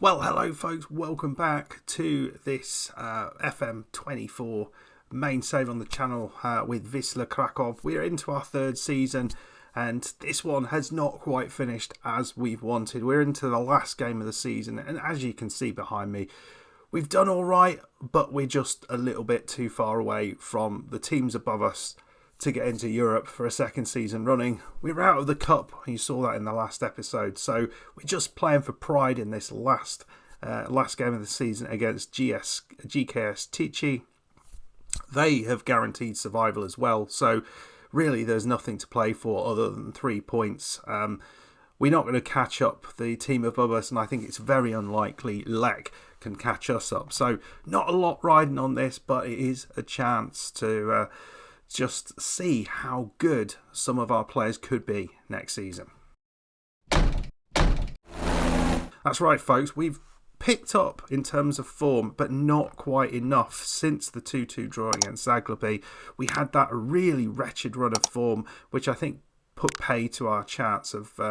Well, hello folks, welcome back to this FM24 main save on the channel with Wisla Krakow. We're into our third season and this one has not quite finished as we've wanted. We're into the last game of the season and as you can see behind me, we've done alright, but we're just a little bit too far away from the teams above us to get into Europe for a second season running. We're out of the cup, you saw that in the last episode, so we're just playing for pride in this last game of the season against GKS Tychy. They have guaranteed survival as well, so really there's nothing to play for other than 3 points. We're not going to catch up the team above us, and I think it's very unlikely Lech can catch us up. So not a lot riding on this, but it is a chance to just see how good some of our players could be next season. That's right, folks. We've picked up in terms of form, but not quite enough since the 2-2 draw against Zagłębie. We had that really wretched run of form, which I think put pay to our chance of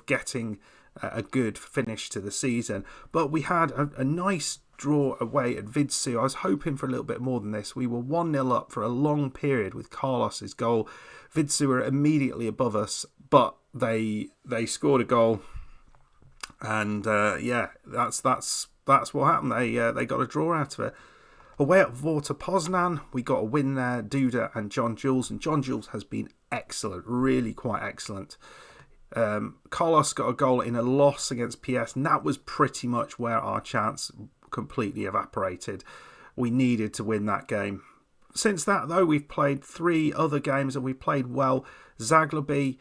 getting a good finish to the season. But we had a nice draw away at Widzew. I was hoping for a little bit more than this. We were 1-0 up for a long period with Carlos's goal. Widzew were immediately above us, but they scored a goal, and that's what happened. They got a draw out of it. Away at Warta Poznan, we got a win there. Duda and John Jules, and John Jules has been excellent, really quite excellent. Carlos got a goal in a loss against PS, and that was pretty much where our chance completely evaporated. We needed to win that game. Since that, though, we've played 3 other games and we played well. Zagłębie,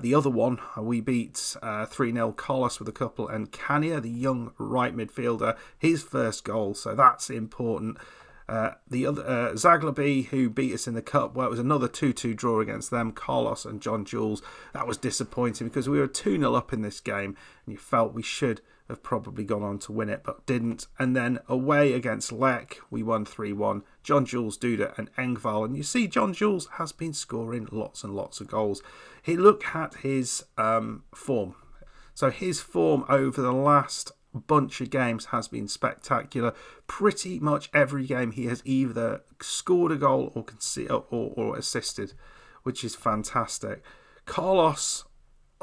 the other one, we beat 3-0. Carlos with a couple, and Kania, the young right midfielder, his first goal, so that's important. The other Zagłębie, who beat us in the cup, well, it was another 2-2 draw against them, Carlos and John Jules. That was disappointing because we were 2-0 up in this game and you felt we should have probably gone on to win it, but didn't. And then away against Lech, we won 3-1. John Jules, Duda and Engvall. And you see John Jules has been scoring lots and lots of goals. He look at his form. So his form over the last bunch of games has been spectacular. Pretty much every game he has either scored a goal or assisted, which is fantastic. Carlos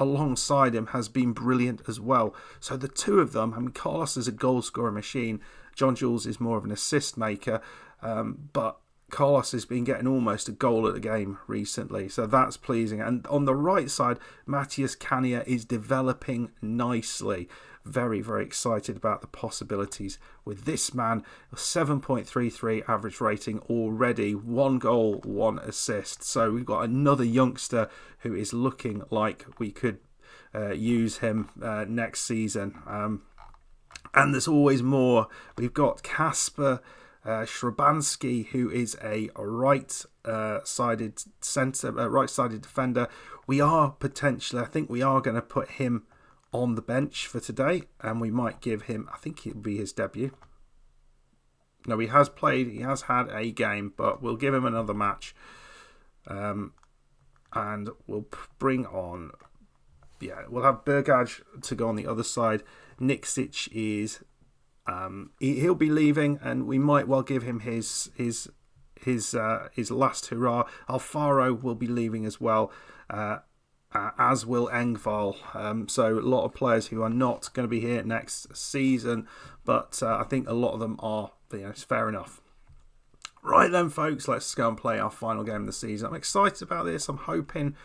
alongside him has been brilliant as well. So the two of them, I mean, Carlos is a goal scorer machine. John Jules is more of an assist maker, but Carlos has been getting almost a goal at a game recently, so that's pleasing. And on the right side, Matthias Kania is developing nicely. Very, very excited about the possibilities with this man. 7.33 average rating already, 1 goal, 1 assist. So we've got another youngster who is looking like we could use him next season. And there's always more. We've got Kasper Shrabansky, who is a right-sided defender. We are potentially, I think we are going to put him on the bench for today, and we might give him, I think it will be his debut. No, he has had a game, but we'll give him another match. And we'll bring on, we'll have Bergaj to go on the other side. Niksic is, he'll be leaving, and we might well give him his last hurrah. Alfaro will be leaving as well, as will Engvall. So a lot of players who are not going to be here next season, but I think a lot of them are. It's fair enough. Right then, folks, let's go and play our final game of the season. I'm excited about this. I'm hoping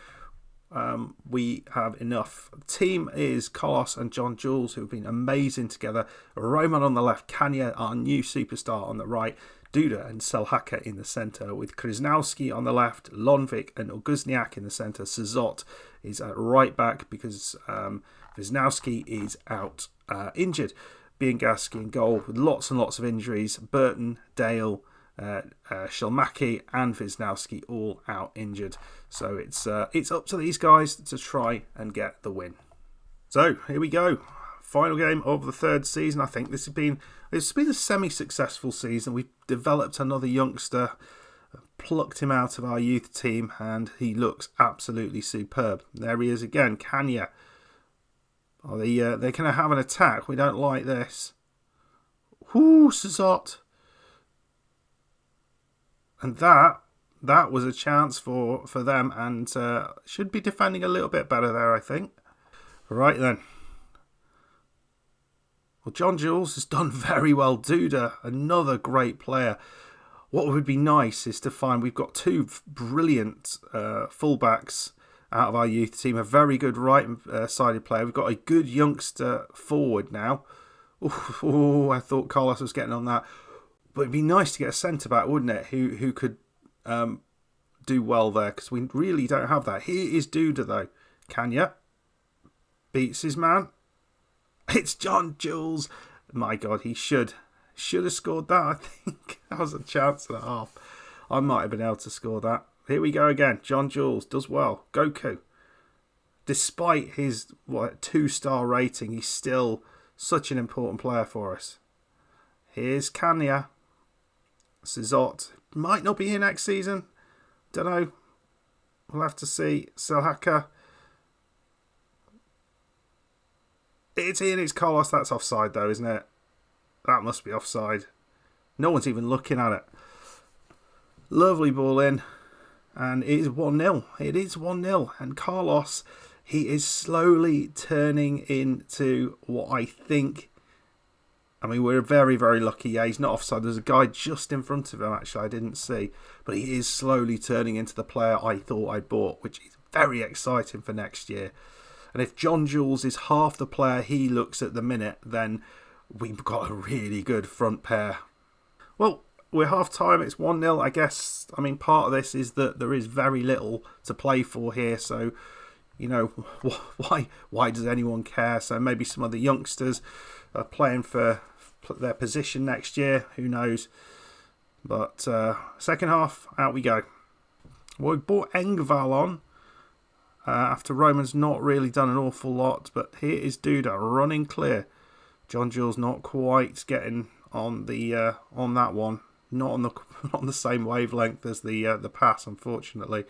we have enough. The team is Carlos and John Jules, who have been amazing together. Roman on the left, Kania, our new superstar, on the right. Duda and Selhaka in the centre, with Krasnowski on the left, Lonvik and Oguzniak in the centre. Sazot is at right back because Krasnowski is out injured. Biengaski in goal with lots and lots of injuries. Burton, Dale, Shelmaki and Wisnowski all out injured. So it's up to these guys to try and get the win. So here we go. Final game of the third season. I think it's been a semi-successful season. We've developed another youngster, plucked him out of our youth team, and he looks absolutely superb. There he is again, Kania. Oh, they're going to have an attack. We don't like this. Whoo, Sazot. And that was a chance for them, and should be defending a little bit better there, I think. Right then. Well, John Jules has done very well. Duda, another great player. What would be nice is to find we've got two brilliant fullbacks out of our youth team. A very good right-sided player. We've got a good youngster forward now. Oh, I thought Carlos was getting on that. But it'd be nice to get a centre-back, wouldn't it, who could do well there, because we really don't have that. Here is Duda, though. Kanya beats his man. It's John Jules. My God, he should have scored that, I think. That was a chance and a half. I might have been able to score that. Here we go again. John Jules does well. Goku. Despite his 2-star rating, he's still such an important player for us. Here's Kanya. Sazot might not be here next season. Don't know. We'll have to see. Selhaka. It's Ian, it's Carlos. That's offside though, isn't it? That must be offside. No one's even looking at it. Lovely ball in. And it is 1-0. It is 1-0. And Carlos, he is slowly turning into what I think... I mean, we're very, very lucky. Yeah, he's not offside. There's a guy just in front of him, actually, I didn't see. But he is slowly turning into the player I thought I'd bought, which is very exciting for next year. And if John Jules is half the player he looks at the minute, then we've got a really good front pair. Well, we're half-time. It's 1-0, I guess. I mean, part of this is that there is very little to play for here. So, you know, why does anyone care? So maybe some of the youngsters are playing for their position next year. Who knows? But second half, out we go. Well, we brought Engval on after Roman's not really done an awful lot. But here is Duda running clear. John Jules not quite getting on the on that one. Not on the same wavelength as the pass, unfortunately.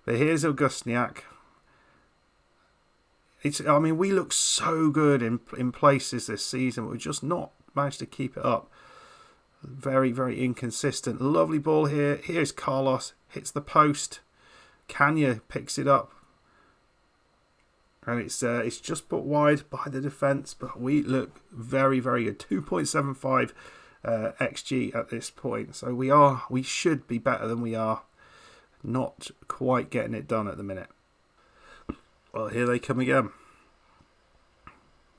But here's Augustniak. I mean, we look so good in places this season. We've just not managed to keep it up. Very, very inconsistent. Lovely ball here. Here's Carlos. Hits the post. Kanya picks it up. And it's just put wide by the defence. But we look very, very good. 2.75 XG at this point. So we should be better than we are. Not quite getting it done at the minute. Well, here they come again.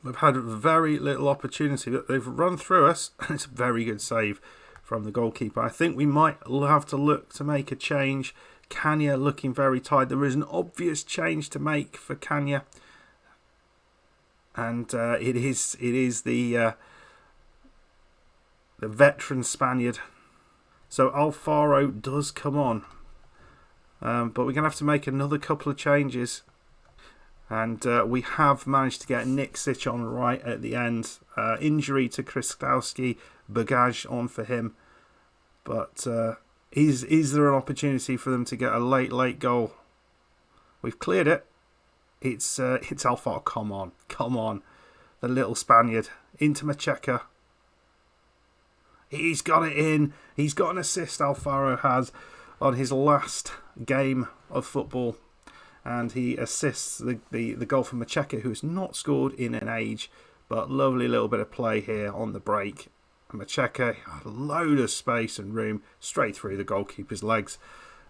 We've had very little opportunity, but they've run through us, and it's a very good save from the goalkeeper. I think we might have to look to make a change. Kanya looking very tired. There is an obvious change to make for Kanya, and it is the veteran Spaniard. So Alfaro does come on, but we're going to have to make another couple of changes. And we have managed to get Niksic on right at the end. Injury to Krystowski, Bagage on for him. But is there an opportunity for them to get a late goal? We've cleared it. It's Alfaro. Come on. The little Spaniard. Into Macheka. He's got it in. He's got an assist, Alfaro has, on his last game of football. And he assists the goal from Macheka, who has not scored in an age. But lovely little bit of play here on the break. And Macheka, a load of space and room straight through the goalkeeper's legs.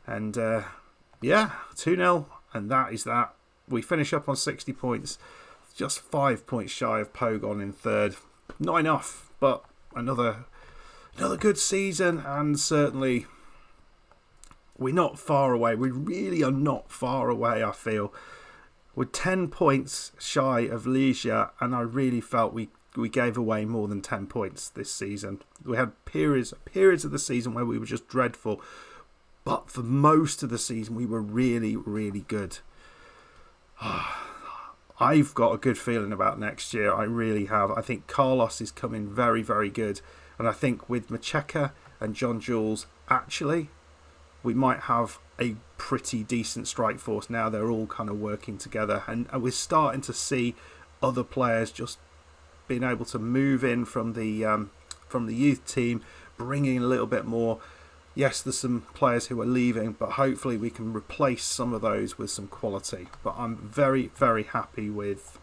And 2-0. And that is that. We finish up on 60 points. Just 5 points shy of Pogon in third. Not enough, but another good season. And certainly... we're not far away. We really are not far away, I feel. We're 10 points shy of Legia, and I really felt we gave away more than 10 points this season. We had periods of the season where we were just dreadful, but for most of the season we were really, really good. I've got a good feeling about next year. I really have. I think Carlos is coming very, very good, and I think with Macheka and John Jules, actually... we might have a pretty decent strike force now. They're all kind of working together, and we're starting to see other players just being able to move in from the youth team, bringing a little bit more. Yes, there's some players who are leaving, but hopefully we can replace some of those with some quality. But I'm very, very happy with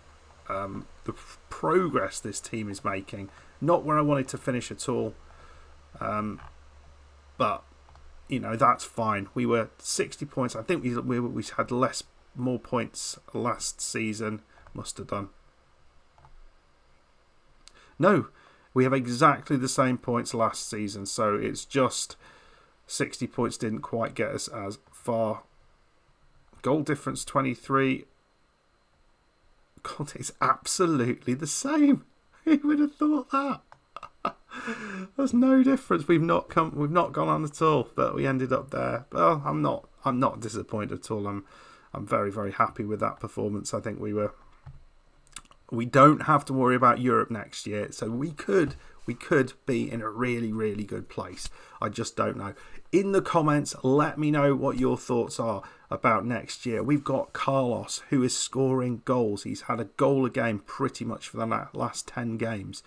the progress this team is making. Not where I wanted to finish at all, but that's fine. We were 60 points. I think we had more points last season. Must have done. No, we have exactly the same points last season. So it's just 60 points didn't quite get us as far. Goal difference 23. God, it's absolutely the same. Who would have thought that? There's no difference. We've not gone on at all, but we ended up there. Well, I'm not disappointed at all. I'm very, very happy with that performance. I think we don't have to worry about Europe next year, so we could be in a really, really good place. I just don't know. In the comments, let me know what your thoughts are about next year. We've got Carlos, who is scoring goals. He's had a goal a game pretty much for the last 10 games.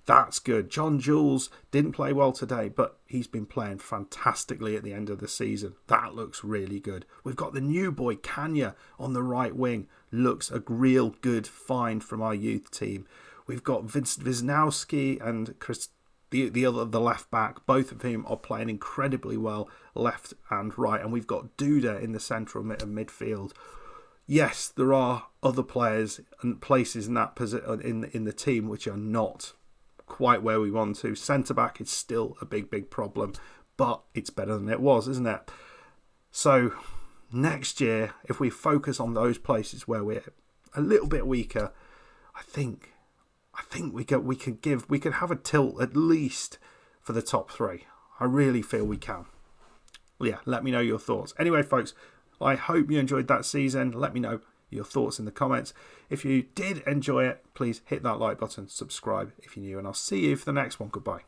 That's good. John Jules didn't play well today, but he's been playing fantastically at the end of the season. That looks really good. We've got the new boy, Kanya, on the right wing. Looks a real good find from our youth team. We've got Wisnowski and Chris, the left back, both of whom are playing incredibly well, left and right. And we've got Duda in the central midfield. Yes, there are other players and places in that position in the team which are not quite where we want to. Centre back is still a big problem, but it's better than it was, isn't it? So next year, if we focus on those places where we're a little bit weaker, I think we could have a tilt at least for the top 3. I really feel we can. Yeah, let me know your thoughts. Anyway, folks, I hope you enjoyed that season. Let me know your thoughts in the comments. If you did enjoy it, please hit that like button, subscribe if you're new, and I'll see you for the next one. Goodbye.